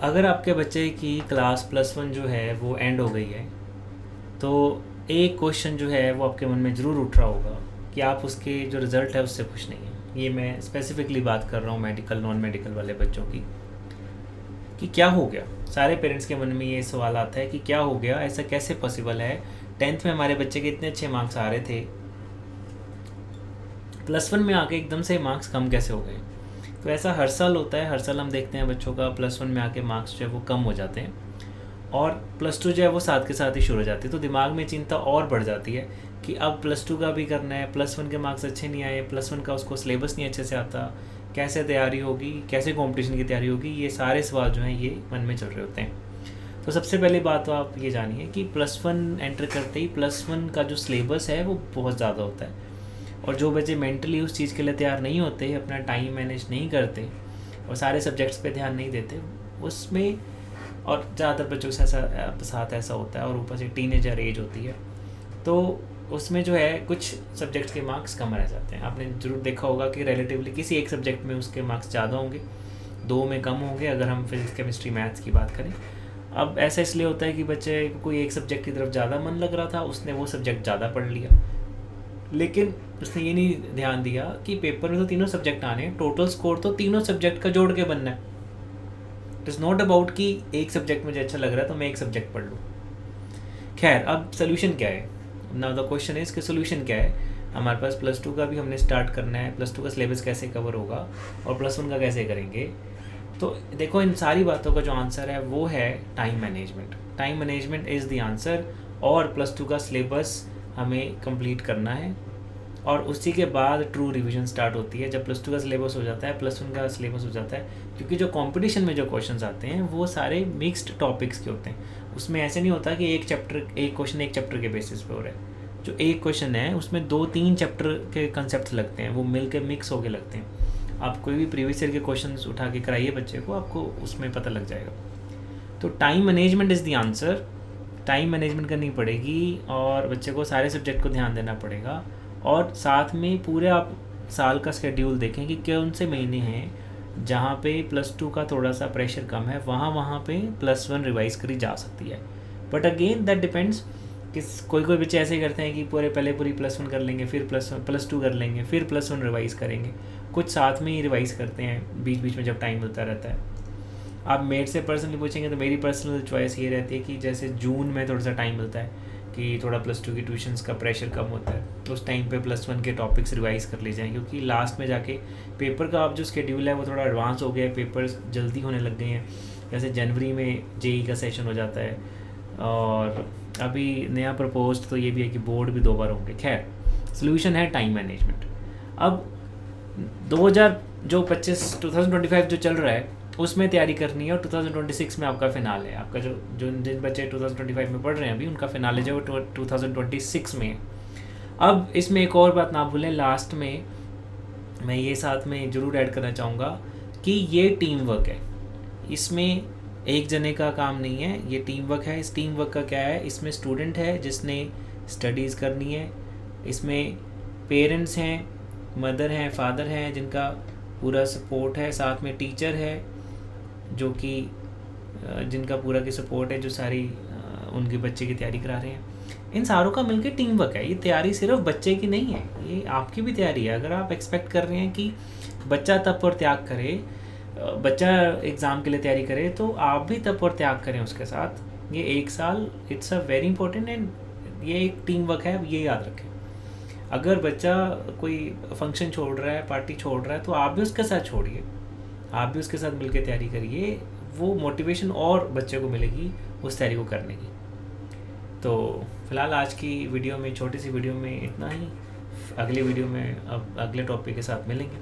अगर आपके बच्चे की क्लास +1 जो है वो एंड हो गई है, तो एक क्वेश्चन जो है वो आपके मन में ज़रूर उठ रहा होगा कि आप उसके जो रिज़ल्ट है उससे खुश नहीं हैं। ये मैं स्पेसिफ़िकली बात कर रहा हूँ मेडिकल नॉन मेडिकल वाले बच्चों की, कि क्या हो गया। सारे पेरेंट्स के मन में ये सवाल आता है कि क्या हो गया, ऐसा कैसे पॉसिबल है। 10th में हमारे बच्चे के इतने अच्छे मार्क्स आ रहे थे, +1 में आके एकदम से मार्क्स कम कैसे हो गए। तो ऐसा हर साल होता है, हर साल हम देखते हैं बच्चों का +1 में आके मार्क्स जो है वो कम हो जाते हैं और +2 जो है वो साथ के साथ ही शुरू हो जाती है। तो दिमाग में चिंता और बढ़ जाती है कि अब +2 का भी करना है, +1 के मार्क्स अच्छे नहीं आए, +1 का उसको सिलेबस नहीं अच्छे से आता, कैसे तैयारी होगी, कैसे कंपटीशन की तैयारी होगी। ये सारे सवाल जो हैं ये मन में चल रहे होते हैं। तो सबसे पहली बात तो आप ये जानिए कि +1 एंटर करते ही +1 का जो सिलेबस है वो बहुत ज़्यादा होता है, और जो बच्चे मेंटली उस चीज़ के लिए तैयार नहीं होते, अपना टाइम मैनेज नहीं करते और सारे सब्जेक्ट्स पे ध्यान नहीं देते उसमें, और ज़्यादातर बच्चों के साथ ऐसा होता है, और ऊपर से टीनेजर एज होती है, तो उसमें जो है कुछ सब्जेक्ट्स के मार्क्स कम रह जाते हैं। आपने ज़रूर देखा होगा कि रिलेटिवली किसी एक सब्जेक्ट में उसके मार्क्स ज़्यादा होंगे, 2 में कम होंगे, अगर हम फिजिक्स केमिस्ट्री मैथ्स की बात करें। अब ऐसा इसलिए होता है कि बच्चे को कोई एक सब्जेक्ट की तरफ ज़्यादा मन लग रहा था, उसने वो सब्जेक्ट ज़्यादा पढ़ लिया, लेकिन उसने ये नहीं ध्यान दिया कि पेपर में तो तीनों सब्जेक्ट आने हैं, टोटल स्कोर तो तीनों सब्जेक्ट का जोड़ के बनना है। इट इज़ नॉट अबाउट कि एक सब्जेक्ट मुझे अच्छा लग रहा है तो मैं एक सब्जेक्ट पढ़ लूँ। खैर, अब सोल्यूशन क्या है। नाउ द क्वेश्चन इज़ कि सोल्यूशन क्या है। हमारे पास +2 का भी हमने स्टार्ट करना है, +2 का सिलेबस कैसे कवर होगा और +1 का कैसे करेंगे। तो देखो, इन सारी बातों का जो आंसर है वो है time management. Time management is the answer, और +2 का सिलेबस हमें कंप्लीट करना है, और उसी के बाद ट्रू रिवीजन स्टार्ट होती है। जब +2 का सिलेबस हो जाता है, +1 का सिलेबस हो जाता है, क्योंकि जो कंपटीशन में जो क्वेश्चंस आते हैं वो सारे मिक्स्ड टॉपिक्स के होते हैं। उसमें ऐसे नहीं होता कि एक क्वेश्चन एक चैप्टर के बेसिस पे हो रहा है। जो एक क्वेश्चन है उसमें 2-3 चैप्टर के कंसेप्ट लगते हैं, वो मिल के मिक्स होके लगते हैं। आप कोई भी प्रीवियस ईयर के क्वेश्चन उठा के कराइए बच्चे को, आपको उसमें पता लग जाएगा। तो time management is the answer. Time management करनी पड़ेगी और बच्चे को सारे सब्जेक्ट को ध्यान देना पड़ेगा, और साथ में पूरे आप साल का शेड्यूल देखें कि कौन से महीने हैं जहाँ पे +2 का थोड़ा सा प्रेशर कम है, वहाँ पे +1 रिवाइज़ करी जा सकती है। बट अगेन दैट डिपेंड्स, कोई बच्चे ऐसे करते हैं कि पहले पूरी +1 कर लेंगे, फिर +2 कर लेंगे, फिर +1 रिवाइज़ करेंगे। कुछ साथ में ही रिवाइज़ करते हैं बीच बीच में जब टाइम मिलता रहता है। आप मेरे से पर्सनली पूछेंगे तो मेरी पर्सनल चॉइस ये रहती है कि जैसे जून में थोड़ा सा टाइम मिलता है कि थोड़ा +2 की ट्यूशन्स का प्रेशर कम होता है, तो उस टाइम पे +1 के टॉपिक्स रिवाइज़ कर ली जाएँ, क्योंकि लास्ट में जाके पेपर का आप जो शेड्यूल है वो थोड़ा एडवांस हो गया है, पेपर्स जल्दी होने लग गए हैं। जैसे जनवरी में जेई का सेशन हो जाता है, और अभी नया प्रपोज्ड तो ये भी है कि बोर्ड भी 2 बार होंगे। खैर, सोल्यूशन है टाइम मैनेजमेंट। अब 2025 जो चल रहा है उसमें तैयारी करनी है, और 2026 में आपका फिनाल है। आपका जो जो जिन बच्चे 2025 में पढ़ रहे हैं अभी, उनका फिनाल जो 2026 में है। अब इसमें एक और बात ना भूलें, लास्ट में मैं ये साथ में ज़रूर ऐड करना चाहूँगा कि ये टीम वर्क है। इसमें एक जने का काम नहीं है, ये टीम वर्क है। इस टीम वर्क का क्या है, इसमें स्टूडेंट है जिसने स्टडीज़ करनी है, इसमें पेरेंट्स हैं, मदर हैं, फादर हैं जिनका पूरा सपोर्ट है, साथ में टीचर है जो कि जिनका पूरा की सपोर्ट है, जो सारी उनके बच्चे की तैयारी करा रहे हैं। इन सारों का मिलकर टीम वर्क है। ये तैयारी सिर्फ बच्चे की नहीं है, ये आपकी भी तैयारी है। अगर आप एक्सपेक्ट कर रहे हैं कि बच्चा तप और त्याग करे, बच्चा एग्ज़ाम के लिए तैयारी करे, तो आप भी तप और त्याग करें उसके साथ। ये 1 साल it's a very important, and ये एक टीम वर्क है, ये याद रखें। अगर बच्चा कोई फंक्शन छोड़ रहा है, पार्टी छोड़ रहा है, तो आप भी उसके साथ छोड़िए, आप भी उसके साथ मिलकर तैयारी करिए। वो मोटिवेशन और बच्चे को मिलेगी उस तैयारी को करने की। तो फ़िलहाल आज की वीडियो में, छोटी सी वीडियो में इतना ही। अगली वीडियो में अब अगले टॉपिक के साथ मिलेंगे।